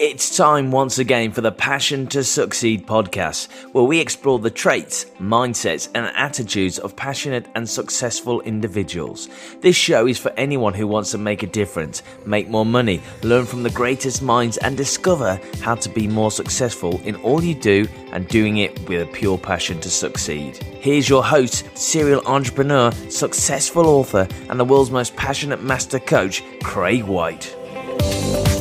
It's time once again for the Passion to Succeed podcast, where we explore the traits, mindsets, and attitudes of passionate and successful individuals. This show is for anyone who wants to make a difference, make more money, learn from the greatest minds, and discover how to be more successful in all you do and doing it with a pure passion to succeed. Here's your host, serial entrepreneur, successful author, and the world's most passionate master coach, Craig White.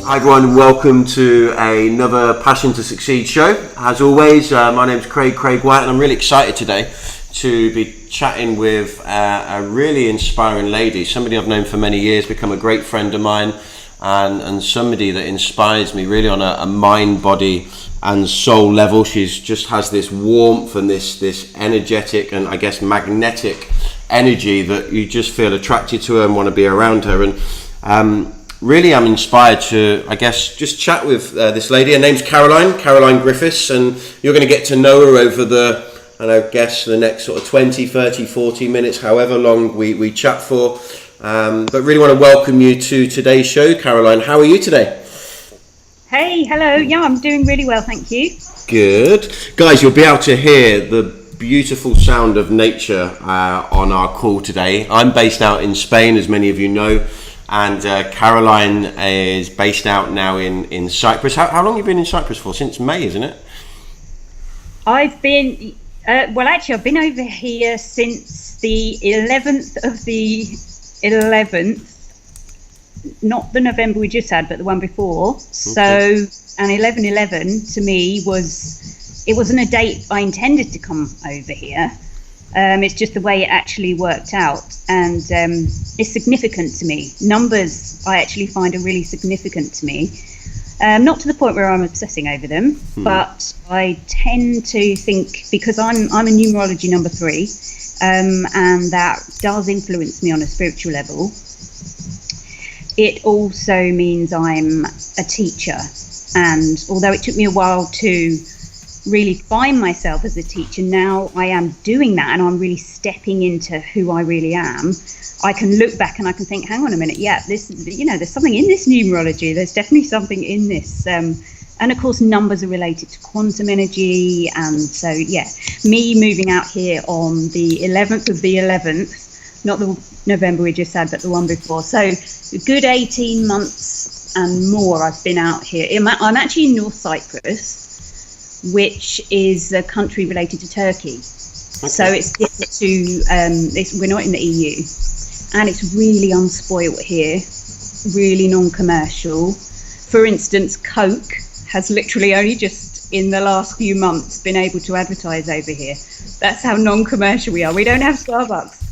Hi everyone, welcome to another Passion to Succeed show. As always, my name's Craig White, and I'm really excited today to be chatting with a really inspiring lady, somebody I've known for many years, become a great friend of mine, and somebody that inspires me really on a mind, body and soul level. She's just has this warmth and this energetic and I guess magnetic energy that you just feel attracted to her and want to be around her. And really, I'm inspired to, I guess, just chat with this lady. Her name's Caroline Griffiths, and you're going to get to know her over the next sort of 20, 30, 40 minutes, however long we chat for. But really want to welcome you to today's show. Caroline, how are you today? Hey, hello. Yeah, I'm doing really well, thank you. Good. Guys, you'll be able to hear the beautiful sound of nature on our call today. I'm based out in Spain, as many of you know. And Caroline is based out now in Cyprus. How long have you been in Cyprus for? Since May, isn't it? I've been, I've been over here since the 11th of the 11th. Not the November we just had, but the one before. Okay. So, and 11/11 to me wasn't a date I intended to come over here. It's just the way it actually worked out, and it's significant to me. Numbers I actually find are really significant to me, not to the point where I'm obsessing over them, but I tend to think, because I'm a numerology number 3, and that does influence me on a spiritual level. It also means I'm a teacher, and although it took me a while to really find myself as a teacher, now I am doing that and I'm really stepping into who I really am. I can look back and I can think, hang on a minute, yeah, this, there's something in this numerology, there's definitely something in this, and of course numbers are related to quantum energy. And so me moving out here on the 11th of the 11th, not the November we just had, but the one before, so a good 18 months and more I've been out here. I'm actually in North Cyprus, which is a country related to Turkey. Okay. So it's different to, we're not in the EU, and it's really unspoilt here, really non-commercial. For instance, Coke has literally only just in the last few months been able to advertise over here. That's how non-commercial we are. We don't have Starbucks.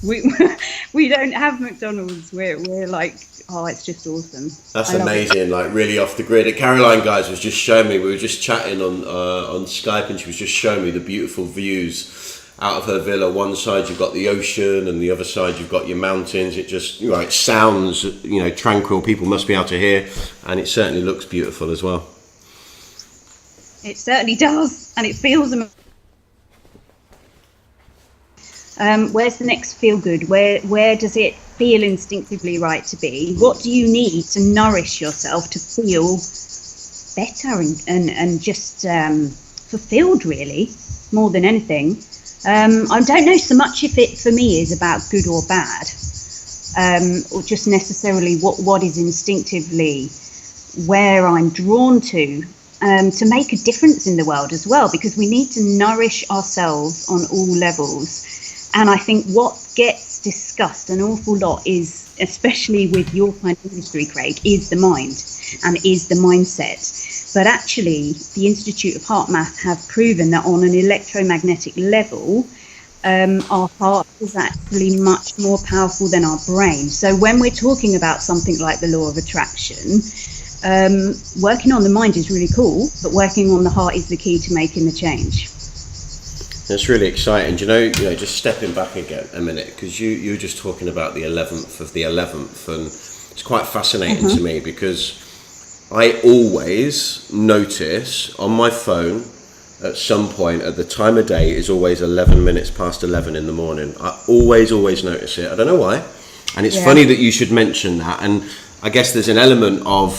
We don't have McDonald's. We're like, oh, it's just awesome. That's amazing, like really off the grid. Caroline, guys, was just showing me, we were just chatting on Skype, and she was just showing me the beautiful views out of her villa. One side you've got the ocean, and the other side you've got your mountains. It just, it sounds, tranquil. People must be able to hear, and it certainly looks beautiful as well. It certainly does, and it feels amazing. Where's the next feel good? Where does it feel instinctively right to be? What do you need to nourish yourself to feel better and just fulfilled, really, more than anything? I don't know so much if it for me is about good or bad, or just necessarily what is instinctively where I'm drawn to make a difference in the world as well, because we need to nourish ourselves on all levels. And I think what gets discussed an awful lot is, especially with your kind of industry, Craig, is the mind and is the mindset. But actually, the Institute of HeartMath have proven that on an electromagnetic level, our heart is actually much more powerful than our brain. So when we're talking about something like the law of attraction, working on the mind is really cool, but working on the heart is the key to making the change. That's really exciting. Just stepping back again a minute, because you were just talking about the 11th of the 11th, and it's quite fascinating to me, because I always notice on my phone at some point at the time of day is always 11 minutes past 11 in the morning. I always notice it. I don't know why. And it's funny that you should mention that. And I guess there's an element of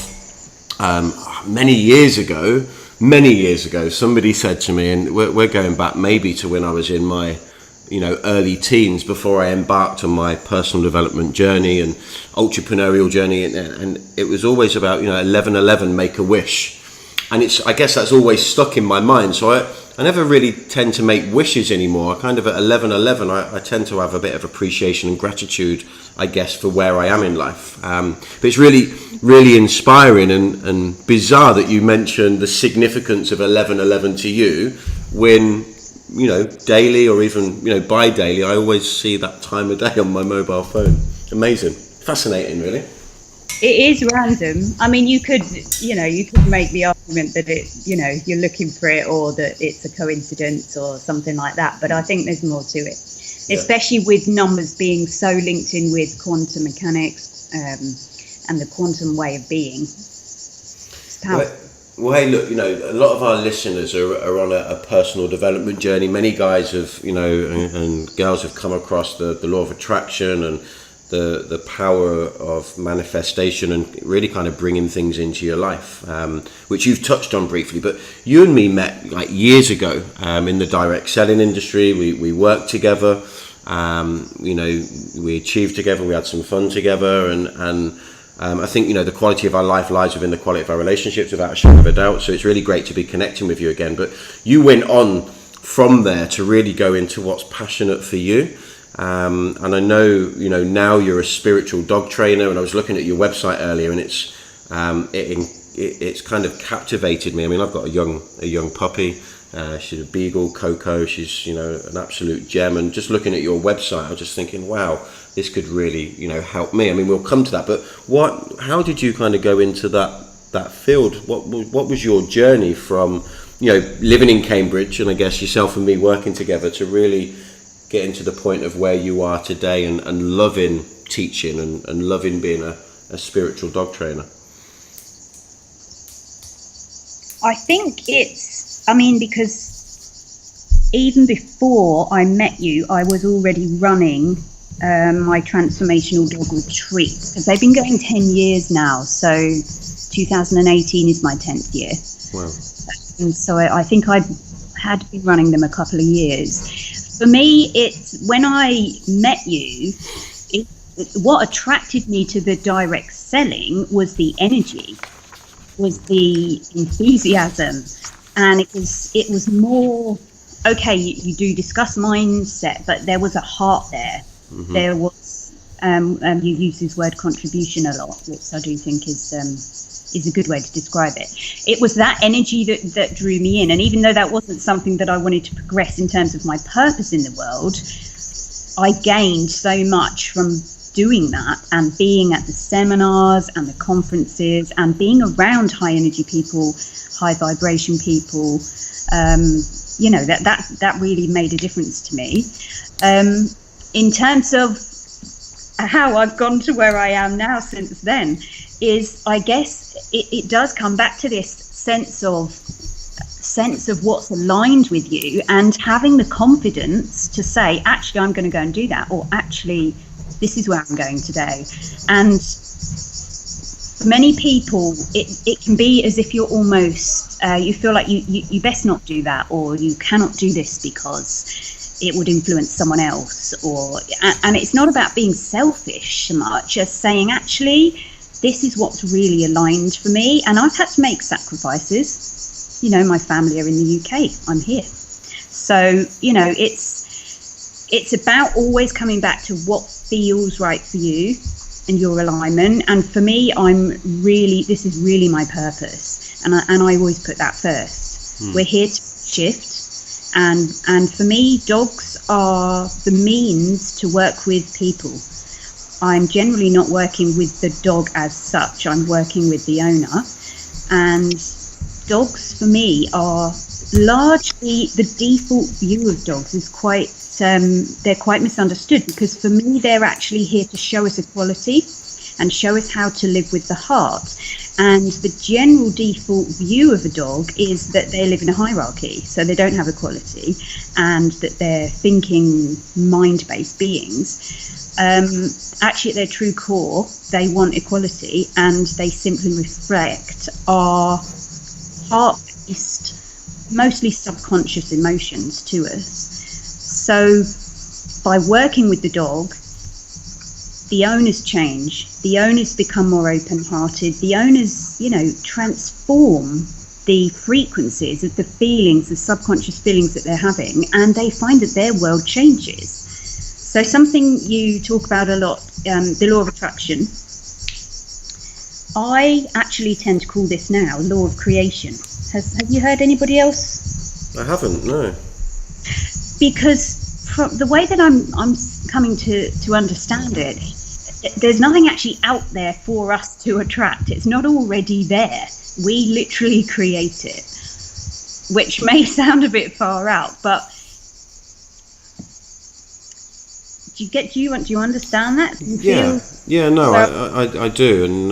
many years ago, somebody said to me, and we're going back maybe to when I was in my, early teens, before I embarked on my personal development journey and entrepreneurial journey, and it was always about 11:11, make a wish, and I guess that's always stuck in my mind. So I never really tend to make wishes anymore. I kind of at 11:11, I tend to have a bit of appreciation and gratitude, I guess, for where I am in life. But it's really, really inspiring and bizarre that you mentioned the significance of 11:11 to you, when daily or even bi-daily, I always see that time of day on my mobile phone. Amazing, fascinating, really. It is random. I mean, you could make the argument that you're looking for it, or that it's a coincidence or something like that. But I think there's more to it, especially with numbers being so linked in with quantum mechanics and the quantum way of being. It's powerful. Well, hey, look, a lot of our listeners are on a personal development journey. Many guys have, and girls have come across the law of attraction and the power of manifestation and really kind of bringing things into your life, which you've touched on briefly. But you and me met like years ago in the direct selling industry. We worked together, we achieved together, we had some fun together, and I think the quality of our life lies within the quality of our relationships, without a shadow of a doubt. So it's really great to be connecting with you again. But you went on from there to really go into what's passionate for you. And I know now you're a spiritual dog trainer, and I was looking at your website earlier, and it's kind of captivated me. I mean, I've got a young puppy. She's a beagle, Coco. She's an absolute gem. And just looking at your website, I was just thinking, wow, this could really help me. I mean, we'll come to that, but how did you kind of go into that field? What was your journey from living in Cambridge, and I guess yourself and me working together, to really getting to the point of where you are today and loving teaching and loving being a spiritual dog trainer? I think because even before I met you, I was already running my transformational dog retreats, because they've been going 10 years now. So 2018 is my 10th year. Wow. And so I think I had been running them a couple of years. For me, it's when I met you, what attracted me to the direct selling was the energy, was the enthusiasm, and it was more, okay, you do discuss mindset, but there was a heart there. Mm-hmm. There was, you use this word contribution a lot, which I do think is a good way to describe it. It was that energy that drew me in, and even though that wasn't something that I wanted to progress in terms of my purpose in the world, I gained so much from doing that and being at the seminars and the conferences and being around high energy people, high vibration people. That really made a difference to me. In terms of how I've gone to where I am now since then, is I guess it does come back to this sense of what's aligned with you, and having the confidence to say, actually, I'm going to go and do that, or actually, this is where I'm going today. And for many people, it can be as if you're almost, you feel like you best not do that, or you cannot do this because it would influence someone else, and it's not about being selfish so much as saying, actually, this is what's really aligned for me. And I've had to make sacrifices. My family are in the UK. I'm here. So, it's about always coming back to what feels right for you and your alignment. And for me, this is really my purpose. And I always put that first. We're here to shift. And for me, dogs are the means to work with people. I'm generally not working with the dog as such. I'm working with the owner. And dogs for me are largely, the default view of dogs is they're quite misunderstood, because for me, they're actually here to show us equality and show us how to live with the heart. And the general default view of a dog is that they live in a hierarchy, so they don't have equality, and that they're thinking, mind-based beings. Actually, at their true core, they want equality, and they simply reflect our heart-based, mostly subconscious emotions to us. So by working with the dog, the owners change, the owners become more open-hearted, the owners, transform the frequencies of the feelings, the subconscious feelings that they're having, and they find that their world changes. So something you talk about a lot, the law of attraction, I actually tend to call this now law of creation. Have you heard anybody else? I haven't, no. Because from the way that I'm coming to understand it, there's nothing actually out there for us to attract. It's not already there. We literally create it, which may sound a bit far out, but do you understand that? I do, and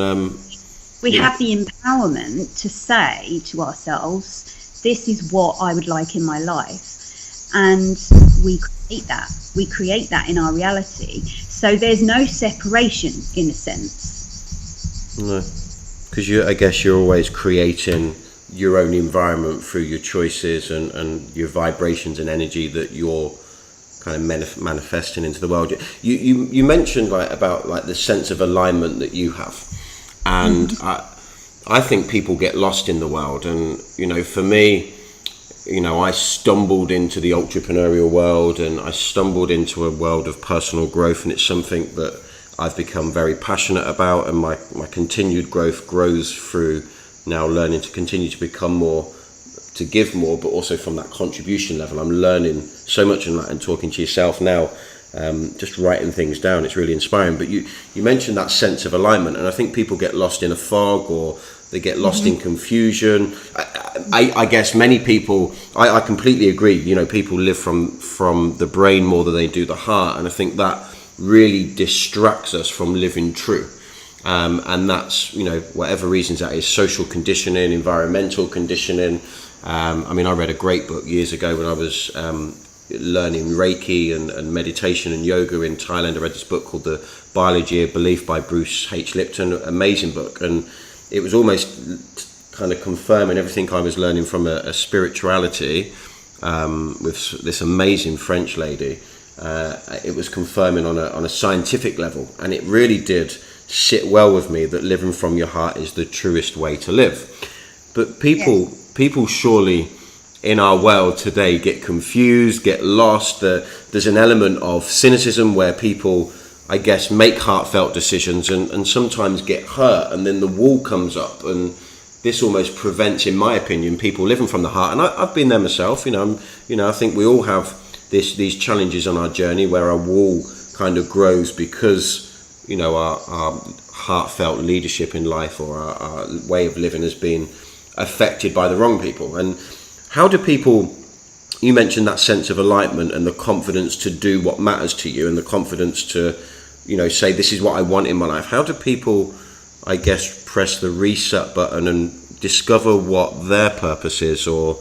we have the empowerment to say to ourselves, this is what I would like in my life, and we create that in our reality. So there's no separation in a sense. No, because I guess you're always creating your own environment through your choices and your vibrations and energy that you're kind of manifesting into the world. You mentioned about the sense of alignment that you have, and I think people get lost in the world. And for me, I stumbled into the entrepreneurial world, and I stumbled into a world of personal growth, and it's something that I've become very passionate about, and my continued growth grows through now learning to continue to become more, to give more, but also from that contribution level. I'm learning so much in that, and talking to yourself now, just writing things down, it's really inspiring. But you mentioned that sense of alignment, and I think people get lost in a fog, or they get lost in confusion. I guess many people, I completely agree, people live from the brain more than they do the heart, and I think that really distracts us from living true. And that's, whatever reasons that is, social conditioning, environmental conditioning. I read a great book years ago when I was learning Reiki and meditation and yoga in Thailand. I read this book called The Biology of Belief by Bruce H. Lipton, amazing book. And it was almost kind of confirming everything I was learning from a spirituality with this amazing French lady. It was confirming on a scientific level, and it really did sit well with me that living from your heart is the truest way to live. But people surely in our world today get confused, get lost. There's an element of cynicism where people, I guess, make heartfelt decisions and sometimes get hurt, and then the wall comes up, and this almost prevents, in my opinion, people living from the heart. And I've been there myself. I think we all have these challenges on our journey where our wall kind of grows because our heartfelt leadership in life, or our way of living, has been affected by the wrong people. And how do people, you mentioned that sense of alignment and the confidence to do what matters to you, and the confidence to say, this is what I want in my life. How do people, I guess, press the reset button and discover what their purpose is, or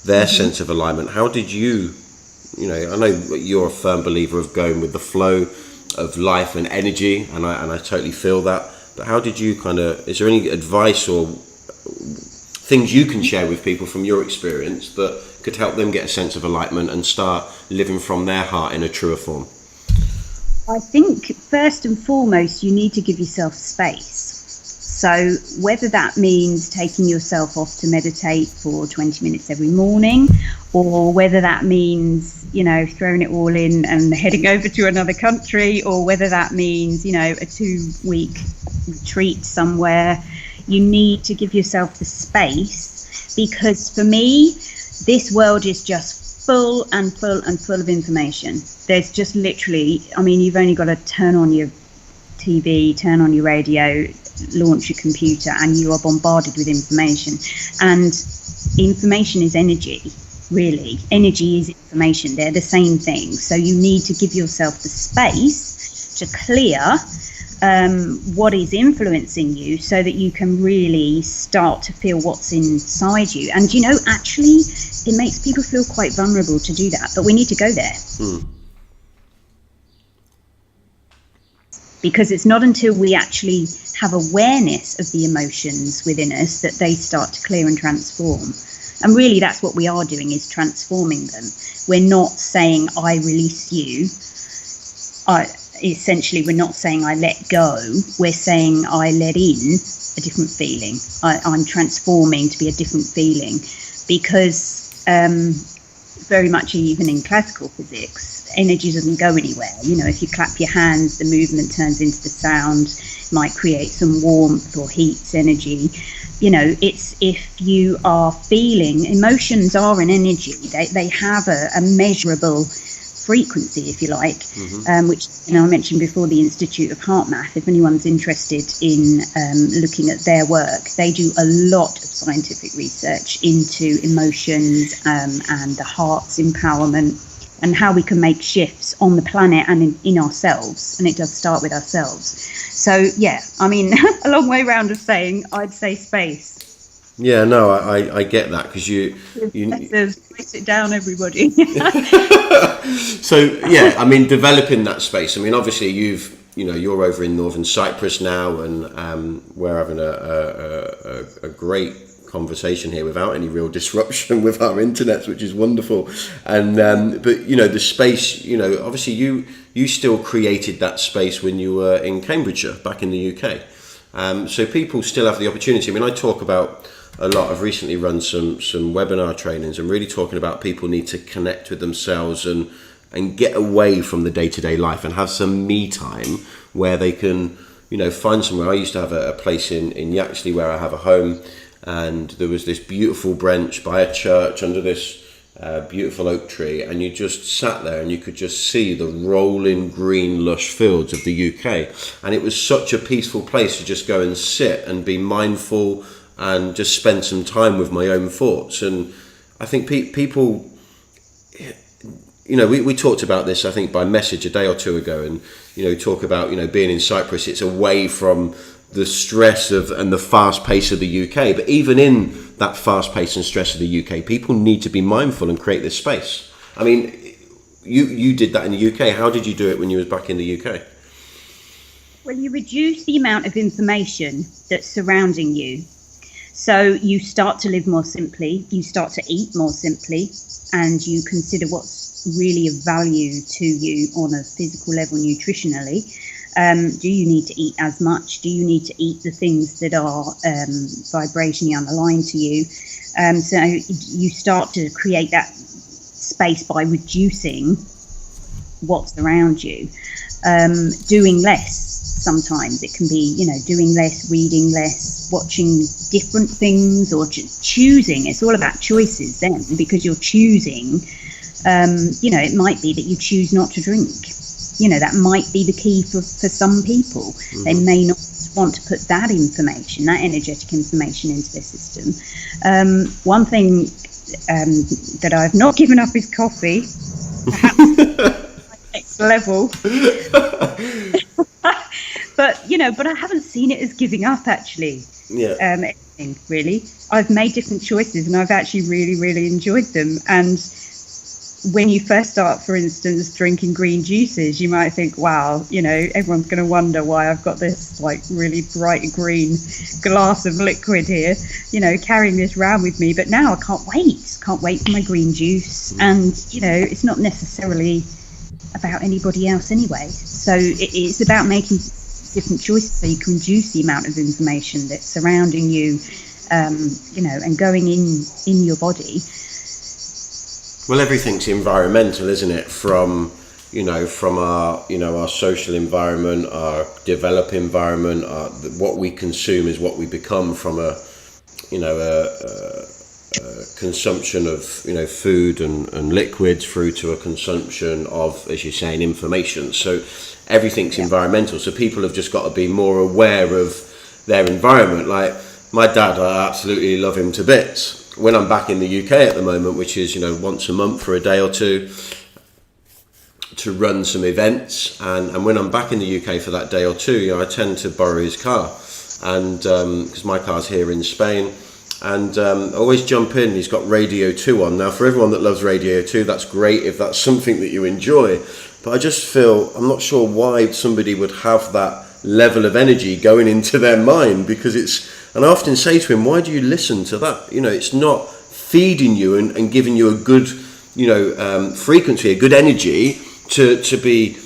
their sense of alignment? How did you, I know you're a firm believer of going with the flow of life and energy, and I totally feel that. But how did you is there any advice or things you can share with people from your experience that could help them get a sense of alignment and start living from their heart in a truer form? I think first and foremost, you need to give yourself space. So whether that means taking yourself off to meditate for 20 minutes every morning, or whether that means, throwing it all in and heading over to another country, or whether that means, a 2-week retreat somewhere, you need to give yourself the space, because for me, this world is just full and full and full of information. There's just literally, you've only got to turn on your TV, turn on your radio, launch your computer, and you are bombarded with information. And information is energy, really. Energy is information. They're the same thing. So you need to give yourself the space to clear what is influencing you, so that you can really start to feel what's inside you. And actually it makes people feel quite vulnerable to do that, but we need to go there. Because it's not until we actually have awareness of the emotions within us that they start to clear and transform. And really that's what we are doing, is transforming them. We're not saying I release you. Essentially we're not saying I let go, we're saying I let in a different feeling. I'm transforming to be a different feeling, because very much even in classical physics, energy doesn't go anywhere. If you clap your hands, the movement turns into the sound, might create some warmth or heat energy. It's if you are feeling, emotions are an energy, they have a measurable frequency, if you like, which I mentioned before, the Institute of Heart Math. If anyone's interested in looking at their work, they do a lot of scientific research into emotions and the heart's empowerment, and how we can make shifts on the planet and in ourselves. And it does start with ourselves. So a long way round of saying I'd say space. Yeah, no, I get that, because you place it down, everybody. So developing that space. Obviously you're over in northern Cyprus now, and we're having a great conversation here without any real disruption with our internets, which is wonderful. And but the space, obviously you still created that space when you were in Cambridgeshire back in the UK. So people still have the opportunity. I talk about a lot. I've recently run some webinar trainings, and really talking about people need to connect with themselves and get away from the day-to-day life and have some me time where they can find somewhere. I used to have a place in Yaxley where I have a home, and there was this beautiful bench by a church under this beautiful oak tree, and you just sat there and you could just see the rolling green lush fields of the UK, and it was such a peaceful place to just go and sit and be mindful and just spend some time with my own thoughts. And I think people, we talked about this, I think, by message a day or two ago, and talk about being in Cyprus, it's away from the stress of and the fast pace of the UK. But even in that fast pace and stress of the UK, people need to be mindful and create this space. You did that in the UK. How did you do it when you was back in the UK? Well, you reduce the amount of information that's surrounding you. So you start to live more simply, you start to eat more simply, and you consider what's really of value to you on a physical level nutritionally. Do you need to eat as much? Do you need to eat the things that are vibrationally unaligned to you? So you start to create that space by reducing what's around you. Doing less. Sometimes it can be, doing less, reading less, watching different things, or just choosing. It's all about choices then, because you're choosing. It might be that you choose not to drink. That might be the key for some people. Mm-hmm. They may not want to put that information, that energetic information, into their system. One thing that I've not given up is coffee. Perhaps next level. But I haven't seen it as giving up, actually. Yeah. Anything, really. I've made different choices, and I've actually really, really enjoyed them. And when you first start, for instance, drinking green juices, you might think, wow, everyone's going to wonder why I've got this really bright green glass of liquid here, carrying this around with me. But now I can't wait for my green juice. And, it's not necessarily about anybody else anyway. So it's about making different choices so you can reduce the amount of information that's surrounding you, and going in your body. Well, everything's environmental, isn't it? From our social environment, our developed environment, what we consume is what we become, from a consumption of food and liquids through to a consumption of, as you're saying, information. So everything's environmental. So people have just got to be more aware of their environment. Like my dad, I absolutely love him to bits. When I'm back in the UK at the moment, which is once a month for a day or two, to run some events, and when I'm back in the UK for that day or two, I tend to borrow his car, and because my car's here in Spain, and I always jump in. He's got Radio 2 on. Now, for everyone that loves Radio 2, that's great if that's something that you enjoy, but I just feel, I'm not sure why somebody would have that level of energy going into their mind, because and I often say to him, why do you listen to that? It's not feeding you and giving you a good, frequency, a good energy to be,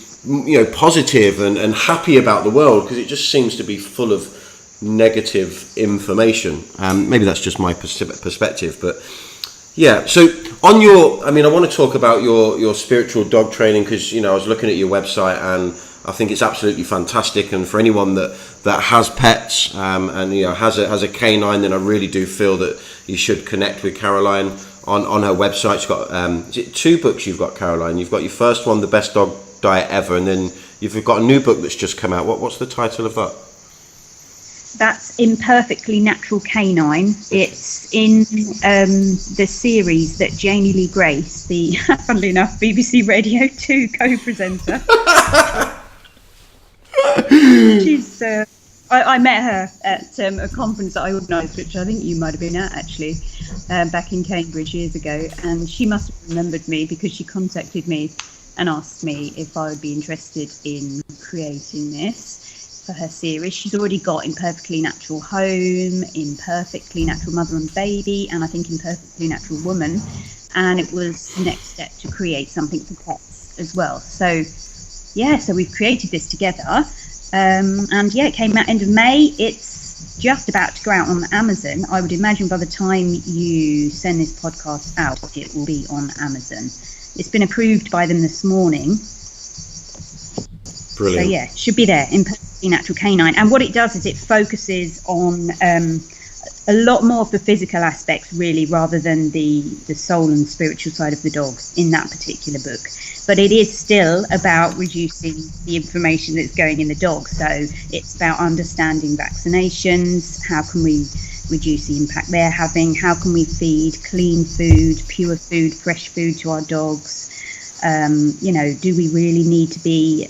positive and happy about the world, because it just seems to be full of negative information. Maybe that's just my perspective, but yeah. So on I want to talk about your spiritual dog training, because I was looking at your website and I think it's absolutely fantastic. And for anyone that has pets and has a canine, then I really do feel that you should connect with Caroline on her website. She's got is it 2 books you've got, Caroline? You've got your first one, The Best Dog Diet Ever, and then you've got a new book that's just come out. What's the title of that? That's Imperfectly Natural Canine. It's in the series that Janie Lee Grace, the, funnily enough, BBC Radio 2 co-presenter. She's. I met her at a conference that I organised, which I think you might have been at actually, back in Cambridge years ago, and she must have remembered me because she contacted me and asked me if I would be interested in creating this for her series. She's already got Imperfectly Natural Home, Imperfectly Natural Mother and Baby, and I think Imperfectly Natural Woman, and it was the next step to create something for pets as well. So we've created this together. And it came out end of May. It's just about to go out on Amazon. I would imagine by the time you send this podcast out, it will be on Amazon. It's been approved by them this morning. Brilliant. So should be there. Imperfectly Natural Canine. And what it does is it focuses on a lot more of the physical aspects, really, rather than the soul and spiritual side of the dogs in that particular book. But it is still about reducing the information that's going in the dog. So it's about understanding vaccinations. How can we reduce the impact they're having? How can we feed clean food, pure food, fresh food to our dogs? Do we really need to be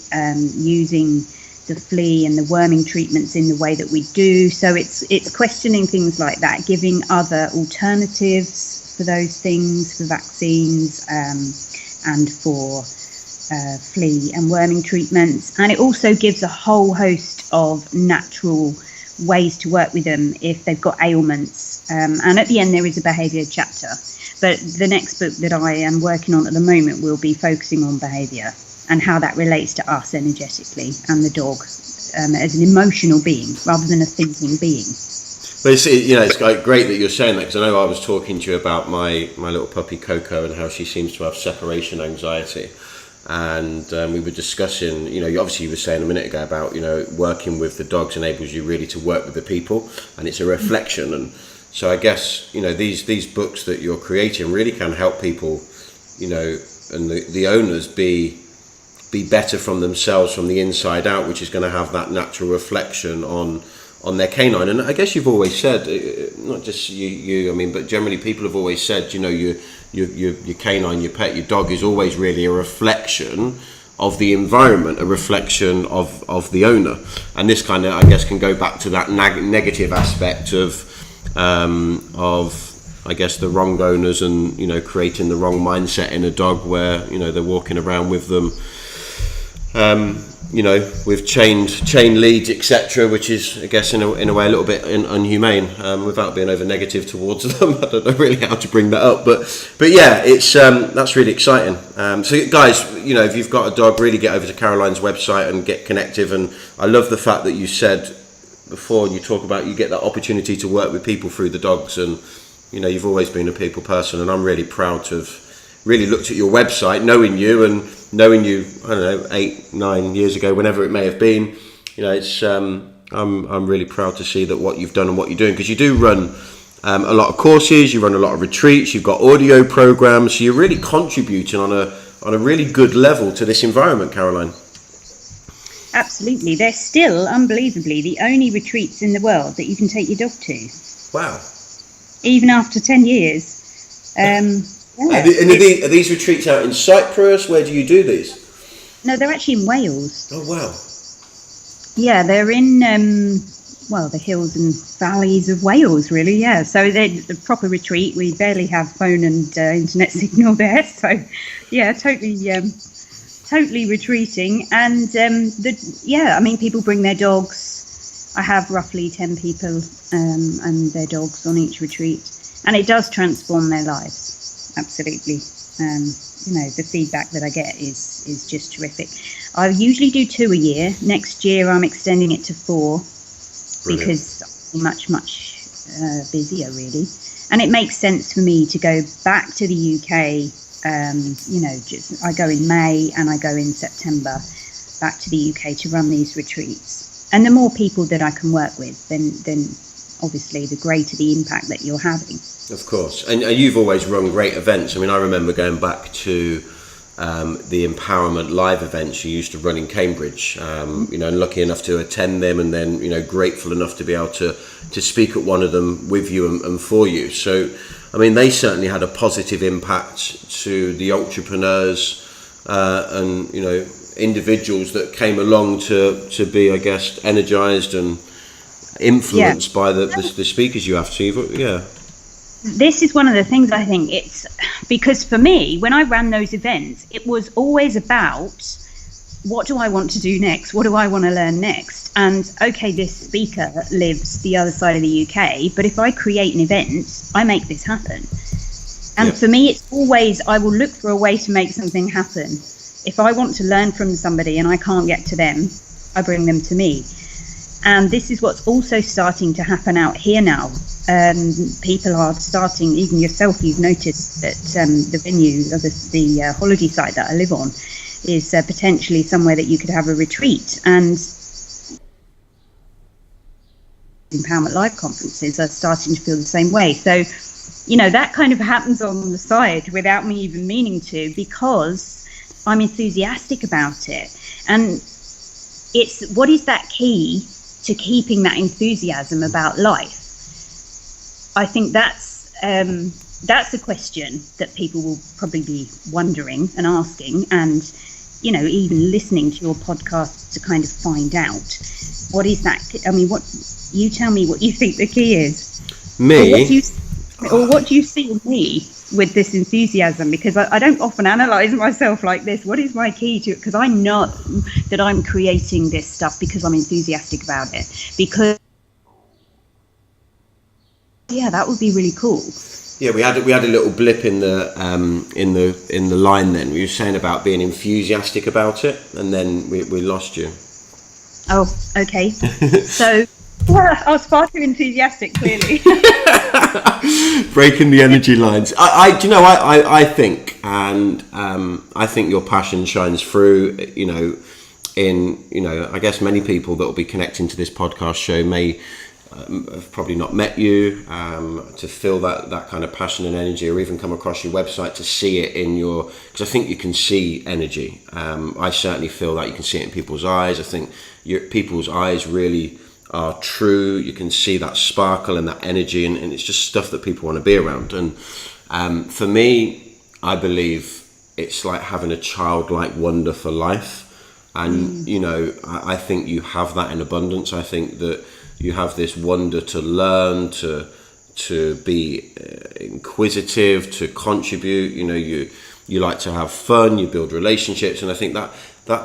using the flea and the worming treatments in the way that we do? So it's questioning things like that, giving other alternatives for those things, for vaccines, and for flea and worming treatments. And it also gives a whole host of natural ways to work with them if they've got ailments. And at the end there is a behaviour chapter. But the next book that I am working on at the moment will be focusing on behaviour and how that relates to us energetically and the dog as an emotional being rather than a thinking being. But it's great that you're saying that, because I know I was talking to you about my little puppy Coco and how she seems to have separation anxiety, and we were discussing, obviously you were saying a minute ago about working with the dogs enables you really to work with the people, and it's a reflection. And so I guess these books that you're creating really can help people, and the owners be better from themselves from the inside out, which is going to have that natural reflection on their canine. And I guess you've always said, not just you, but generally people have always said, your canine, your pet, your dog is always really a reflection of the environment, a reflection of the owner. And this kind of, I guess, can go back to that negative aspect of I guess the wrong owners and creating the wrong mindset in a dog where they're walking around with them with chain leads, etc., which is, I guess, in a way a little bit inhumane, without being over negative towards them. I don't know really how to bring that up, but yeah, it's that's really exciting. So guys, if you've got a dog, really get over to Caroline's website and get connective. And I love the fact that you said before, you talk about you get that opportunity to work with people through the dogs, and you've always been a people person, and I'm really proud to have really looked at your website, knowing you, I don't know, 8-9 years ago, whenever it may have been. It's I'm really proud to see that what you've done and what you're doing, because you do run a lot of courses, you run a lot of retreats, you've got audio programs, so you're really contributing on a really good level to this environment, Caroline. Absolutely. They're still, unbelievably, the only retreats in the world that you can take your dog to. Wow. Even after 10 years. Are these retreats out in Cyprus? Where do you do these? No, they're actually in Wales. Oh, wow. Yeah, they're in, the hills and valleys of Wales, really, yeah. So they're a proper retreat. We barely have phone and internet signal there. So, yeah, totally retreating. And, people bring their dogs. I have roughly 10 people and their dogs on each retreat. And it does transform their lives, absolutely. The feedback that I get is just terrific. I usually do 2 a year. Next year, I'm extending it to 4. Brilliant. Because I'm much busier, really. And it makes sense for me to go back to the UK. I go in May and I go in September back to the UK to run these retreats. And the more people that I can work with, then obviously the greater the impact that you're having. Of course. And you've always run great events. I mean, I remember going back to the Empowerment Live events you used to run in Cambridge, and lucky enough to attend them, and then, grateful enough to be able to speak at one of them with you and for you. So, I mean, they certainly had a positive impact to the entrepreneurs and, individuals that came along to be, I guess, energized and influenced by the speakers you have to. This is one of the things I think it's because for me, when I ran those events, it was always about what do I want to do next? What do I want to learn next? And okay, this speaker lives the other side of the UK, but if I create an event, I make this happen. And for me, it's always, I will look for a way to make something happen. If I want to learn from somebody and I can't get to them, I bring them to me. And this is what's also starting to happen out here now. People are starting, even yourself, you've noticed that the venue, or the holiday site that I live on, is potentially somewhere that you could have a retreat. And Empowerment Live conferences are starting to feel the same way. So, that kind of happens on the side without me even meaning to, because I'm enthusiastic about it. And it's, what is that key to keeping that enthusiasm about life? I think that's a question that people will probably be wondering and asking, and even listening to your podcast to kind of find out what is that. I mean, what you tell me what you think the key is. Me, or what do you see in me with this enthusiasm? Because I don't often analyze myself like this. What is my key to it? Because I know that I'm creating this stuff because I'm enthusiastic about it. Because that would be really cool. Yeah, we had a little blip in the line. Then we were saying about being enthusiastic about it, and then we lost you. Oh, okay. So I was far too enthusiastic, clearly. Breaking the energy lines. I think, and I think your passion shines through. I guess many people that will be connecting to this podcast show may have probably not met you, to feel that kind of passion and energy, or even come across your website to see it in your, because I think you can see energy. I certainly feel that you can see it in people's eyes. I think people's eyes really are true. You can see that sparkle and that energy, and it's just stuff that people want to be around. And for me, I believe it's like having a childlike wonder for life. And I think you have that in abundance. I think that you have this wonder to learn, to be inquisitive, to contribute. You like to have fun, you build relationships, and I think that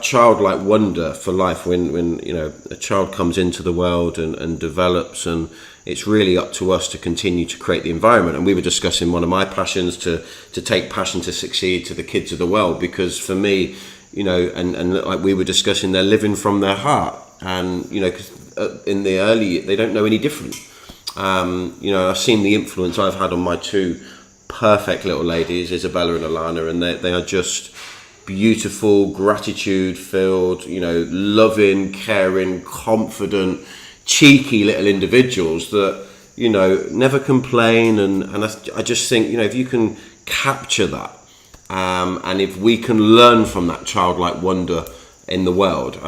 childlike wonder for life, when a child comes into the world and develops, and it's really up to us to continue to create the environment. And we were discussing one of my passions to take passion to succeed to the kids of the world, because for me, and like we were discussing, they're living from their heart, and because in the early, they don't know any different. I've seen the influence I've had on my two perfect little ladies, Isabella and Alana, and they are just beautiful, gratitude filled, loving, caring, confident, cheeky little individuals that never complain. And I just think, if you can capture that, and if we can learn from that childlike wonder in the world,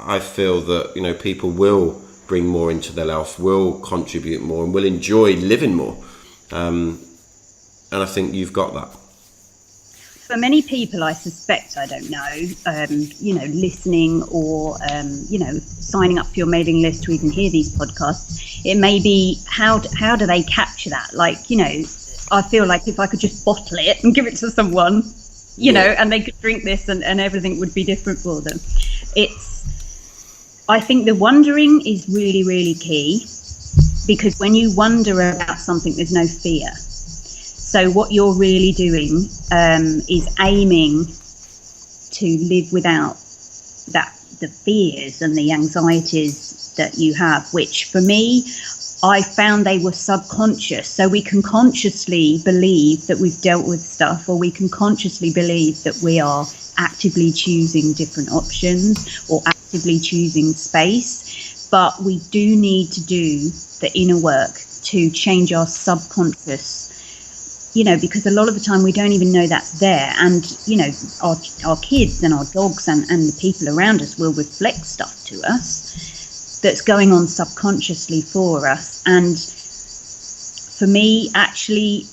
I feel that people will bring more into their life, will contribute more, and will enjoy living more. And I think you've got that. for many people, I suspect, I don't know, listening or, signing up for your mailing list to even hear these podcasts, it may be, how do they capture that? Like, I feel like if I could just bottle it and give it to someone, and they could drink this and everything would be different for them. I think the wondering is really, really key, because when you wonder about something, there's no fear. So what you're really doing is aiming to live without the fears and the anxieties that you have, which for me, I found they were subconscious. So we can consciously believe that we've dealt with stuff, or we can consciously believe that we are actively choosing different options or actively choosing space. But we do need to do the inner work to change our subconscious, because a lot of the time we don't even know that's there. And, our kids and our dogs and the people around us will reflect stuff to us that's going on subconsciously for us. And for me, actually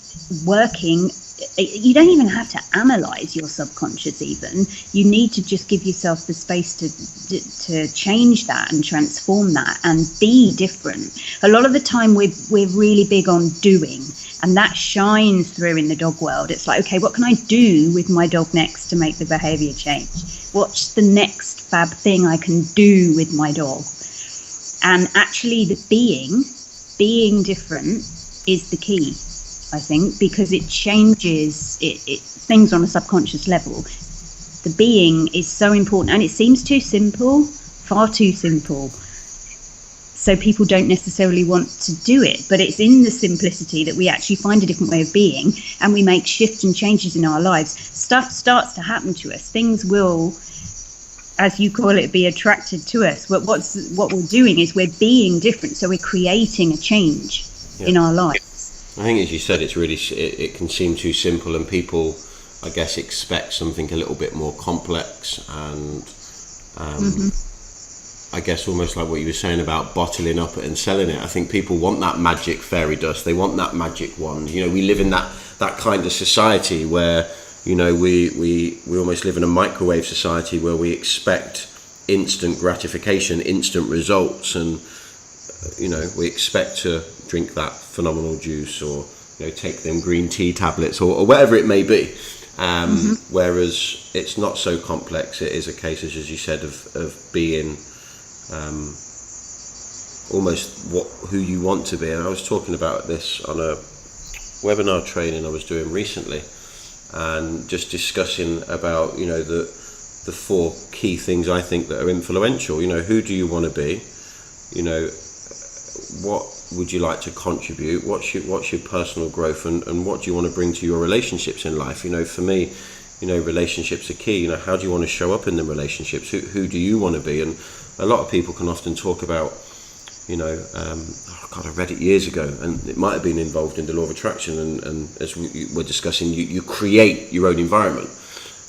working, you don't even have to analyze your subconscious even. You need to just give yourself the space to change that and transform that and be different. A lot of the time we're really big on doing, and that shines through in the dog world. It's like, okay, what can I do with my dog next to make the behavior change? What's the next fab thing I can do with my dog? And actually the being different is the key, I think, because it changes it things on a subconscious level. The being is so important, and it seems too simple, far too simple. So people don't necessarily want to do it, but it's in the simplicity that we actually find a different way of being, and we make shifts and changes in our lives. Stuff starts to happen to us. Things will, as you call it, be attracted to us. But what we're doing is we're being different, so we're creating a change in our lives. I think, as you said, it's really it can seem too simple, and people, I guess, expect something a little bit more complex, and I guess almost like what you were saying about bottling up and selling it. I think people want that magic fairy dust. They want that magic wand. We live in that kind of society where, we almost live in a microwave society where we expect instant gratification, instant results, and we expect to drink that phenomenal juice, or take them green tea tablets, or whatever it may be. Whereas it's not so complex. It is a case, as you said, of being almost who you want to be. And I was talking about this on a webinar training I was doing recently, and just discussing about the four key things I think that are influential. Who do you want to be? What would you like to contribute? What's your personal growth, and what do you want to bring to your relationships in life? For me, relationships are key. How do you want to show up in the relationships? Who do you want to be? And a lot of people can often talk about, I read it years ago, and it might have been involved in the law of attraction. And as we were discussing, you create your own environment,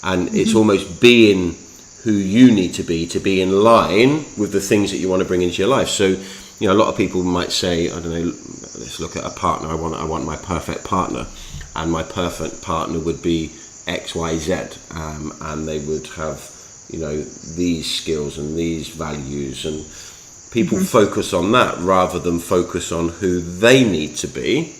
and it's almost being who you need to be in line with the things that you want to bring into your life. So, a lot of people might say, I don't know, let's look at a partner. I want my perfect partner, and my perfect partner would be X, Y, Z, and they would have, these skills and these values, and people focus on that rather than focus on who they need to be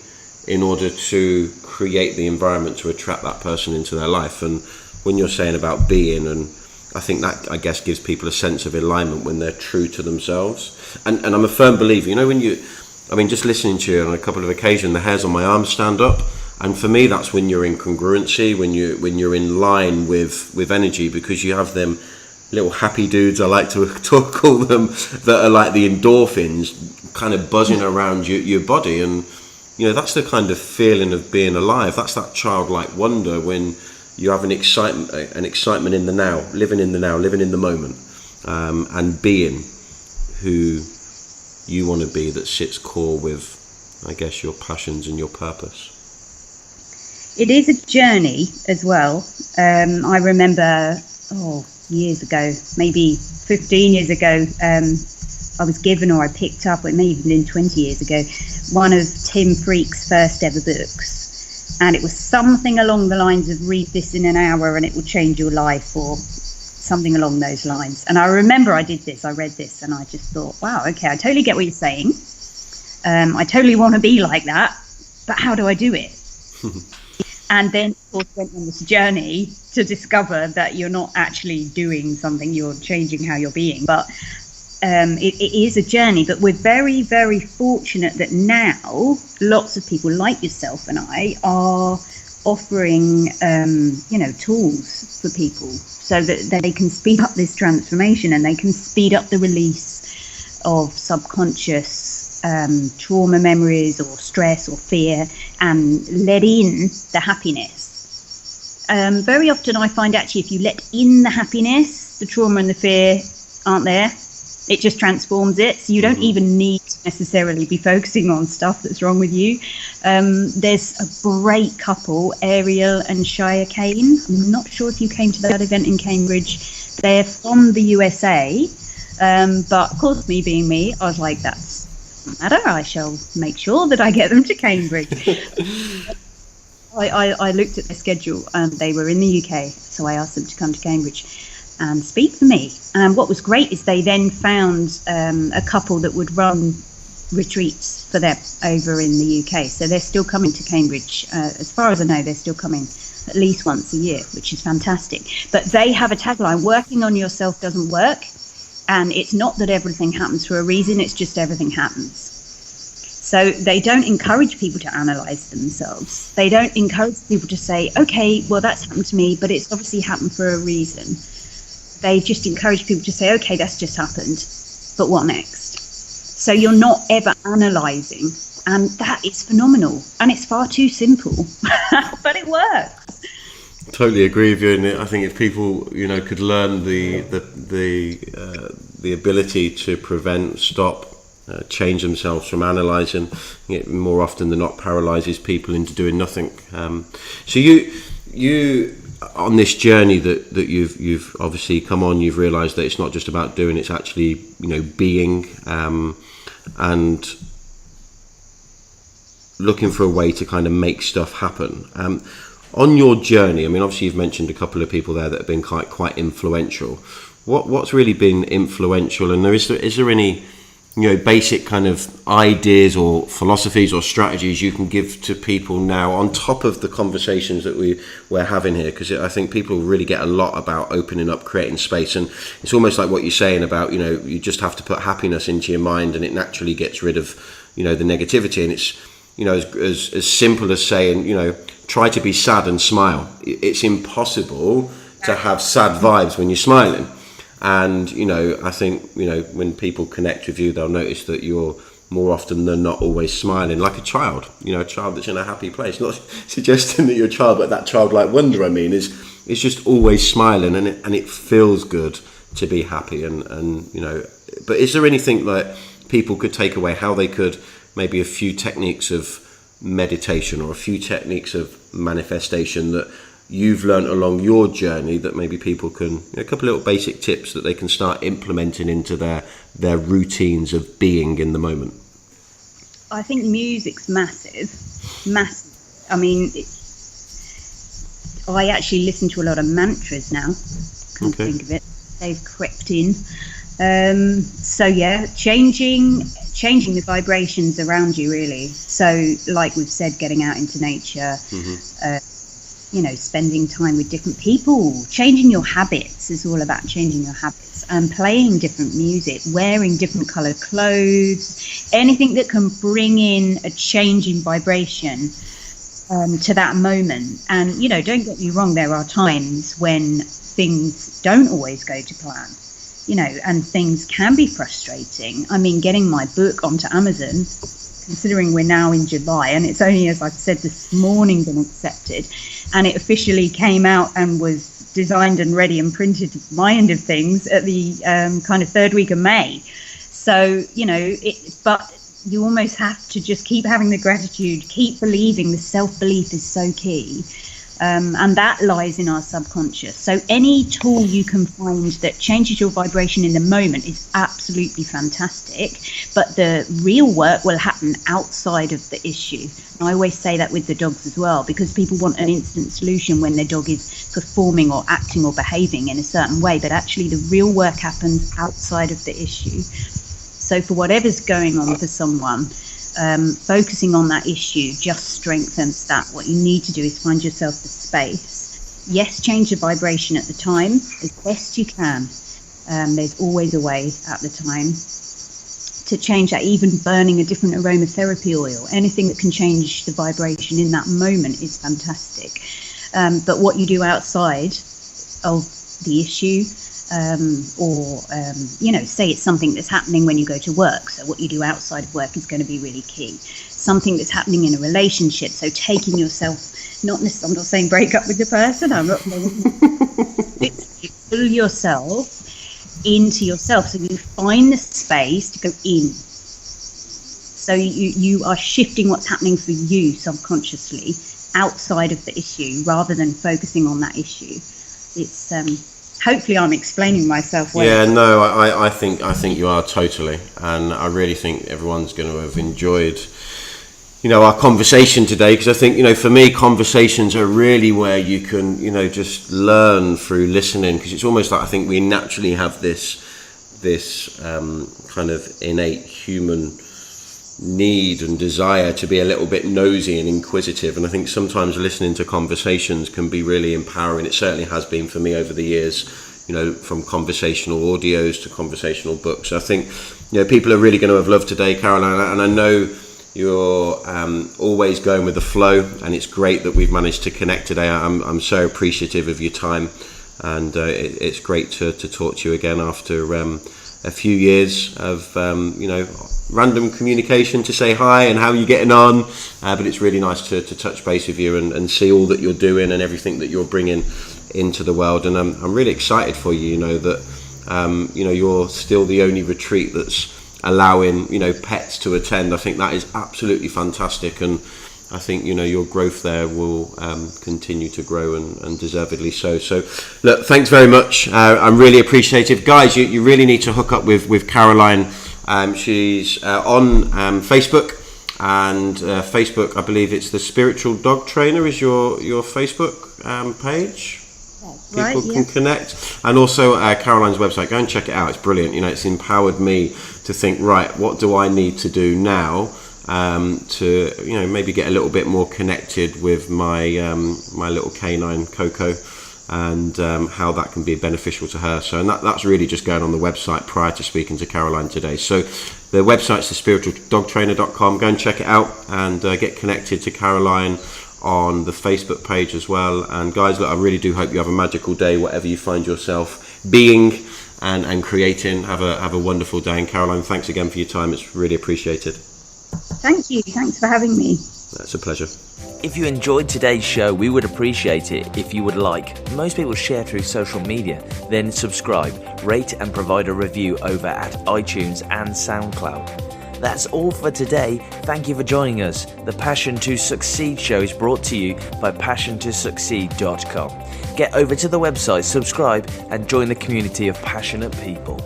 in order to create the environment to attract that person into their life. And when you're saying about being, and I think that, I guess, gives people a sense of alignment when they're true to themselves. And I'm a firm believer, just listening to you on a couple of occasions, the hairs on my arms stand up. And for me, that's when you're in congruency, when you're in line with energy, because you have them little happy dudes, I like to call them, that are like the endorphins kind of buzzing around your body. And, that's the kind of feeling of being alive. That's that childlike wonder when you have an excitement in the now, living in the moment, and being who you want to be, that sits core with, I guess, your passions and your purpose. It is a journey as well. I remember, years ago, maybe 15 years ago, I was given, or I picked up, or it may have been 20 years ago, one of Tim Freak's first ever books. and it was something along the lines of read this in an hour and it will change your life, or something along those lines. And I remember I read this, and I just thought, wow, okay, I totally get what you're saying. I totally want to be like that, but how do I do it? And then, of course, went on this journey to discover that you're not actually doing something, you're changing how you're being. But it is a journey, but we're very, very fortunate that now lots of people like yourself and I are offering, tools for people so that they can speed up this transformation, and they can speed up the release of subconscious trauma memories or stress or fear, and let in the happiness. Very often I find actually if you let in the happiness, the trauma and the fear aren't there. It just transforms it. So you don't even need to necessarily be focusing on stuff that's wrong with you. There's a great couple, Ariel and Shia Kane. I'm not sure if you came to that event in Cambridge. They're from the USA. But of course, me being me, I was like, that's doesn't matter. I shall make sure that I get them to Cambridge. I looked at their schedule and they were in the UK. So I asked them to come to Cambridge and speak for me. And what was great is they then found a couple that would run retreats for them over in the UK. So they're still coming to Cambridge. As far as I know, they're still coming at least once a year, which is fantastic. But they have a tagline, working on yourself doesn't work. And it's not that everything happens for a reason, it's just everything happens. So they don't encourage people to analyze themselves. They don't encourage people to say, okay, well, that's happened to me, but it's obviously happened for a reason. They just encourage people to say, okay, that's just happened, but what next? So you're not ever analyzing, and that is phenomenal. And it's far too simple, but it works. Totally agree with you, and I think if people, could learn the ability to prevent, stop, change themselves from analysing, it more often than not paralyses people into doing nothing. So you on this journey that you've obviously come on, you've realised that it's not just about doing, it's actually being, and looking for a way to kind of make stuff happen. On your journey, I mean, obviously you've mentioned a couple of people there that have been quite influential. What's really been influential, and is there any basic kind of ideas or philosophies or strategies you can give to people now on top of the conversations that we're having here? Because I think people really get a lot about opening up, creating space, and it's almost like what you're saying about you just have to put happiness into your mind, and it naturally gets rid of the negativity. And it's as simple as saying try to be sad and smile. It's impossible to have sad vibes when you're smiling. And, I think, when people connect with you, they'll notice that you're more often than not always smiling, like a child, a child that's in a happy place. Not suggesting that you're a child, but that childlike wonder, is just always smiling, and it feels good to be happy. And but is there anything that people could take away, how they could, maybe a few techniques of meditation or a few techniques of manifestation that you've learned along your journey that maybe people can, a couple of little basic tips that they can start implementing into their routines of being in the moment? I think music's massive. I mean, I actually listen to a lot of mantras now. Can't think of it. They've crept in. So yeah, changing the vibrations around you, really. So like we've said, getting out into nature, spending time with different people, changing your habits is all about changing your habits, and playing different music, wearing different colored clothes, anything that can bring in a change in vibration to that moment. And, don't get me wrong, there are times when things don't always go to plan. And things can be frustrating. I mean, getting my book onto Amazon, considering we're now in July, and it's only, as I've said this morning, been accepted, and it officially came out and was designed and ready and printed my end of things at the kind of third week of May. So, but you almost have to just keep having the gratitude, keep believing. The self-belief is so key. And that lies in our subconscious. So any tool you can find that changes your vibration in the moment is absolutely fantastic, but the real work will happen outside of the issue. And I always say that with the dogs as well, because people want an instant solution when their dog is performing or acting or behaving in a certain way, but actually the real work happens outside of the issue. So for whatever's going on for someone, focusing on that issue just strengthens that. What you need to do is find yourself the space. Yes, change the vibration at the time as best you can. There's always a way at the time to change that. Even burning a different aromatherapy oil, anything that can change the vibration in that moment is fantastic. But what you do outside of the issue, say it's something that's happening when you go to work. So what you do outside of work is going to be really key. Something that's happening in a relationship. So taking yourself, I'm not saying break up with the person. I'm not. Pull yourself into yourself. So you find the space to go in. So you are shifting what's happening for you subconsciously outside of the issue rather than focusing on that issue. It's hopefully I'm explaining myself well. Yeah, no, I think you are totally, and I really think everyone's going to have enjoyed, our conversation today, because I think, for me, conversations are really where you can, just learn through listening, because it's almost like I think we naturally have this kind of innate human need and desire to be a little bit nosy and inquisitive, and I think sometimes listening to conversations can be really empowering. It certainly has been for me over the years, from conversational audios to conversational books. I think people are really going to have loved today, Caroline, and I know you're always going with the flow, and it's great that we've managed to connect today. I'm so appreciative of your time, and it's great to talk to you again after a few years of random communication to say hi and how you're getting on, but it's really nice to touch base with you and see all that you're doing and everything that you're bringing into the world. And I'm really excited for you, that you're still the only retreat that's allowing pets to attend. I think that is absolutely fantastic, and I think your growth there will continue to grow, and deservedly so. So look, thanks very much. I'm really appreciative, guys. You really need to hook up with Caroline. She's on Facebook, and Facebook, I believe it's the Spiritual Dog Trainer is your Facebook page. People can connect, and also Caroline's website. Go and check it out. It's brilliant. It's empowered me to think, right, what do I need to do now to maybe get a little bit more connected with my my little canine Coco, and how that can be beneficial to her. So, and that's really just going on the website prior to speaking to Caroline today. So the website's thespiritualdogtrainer.com. Go and check it out, and get connected to Caroline on the Facebook page as well. And guys, look, I really do hope you have a magical day, whatever you find yourself being and creating. Have a wonderful day. And Caroline, thanks again for your time. It's really appreciated. Thank you. Thanks for having me. That's a pleasure. If you enjoyed today's show, we would appreciate it if you would most people share through social media, then subscribe, rate and provide a review over at iTunes and SoundCloud. That's all for today. Thank you for joining us. The Passion to Succeed show is brought to you by passiontosucceed.com. Get over to the website, subscribe and join the community of passionate people.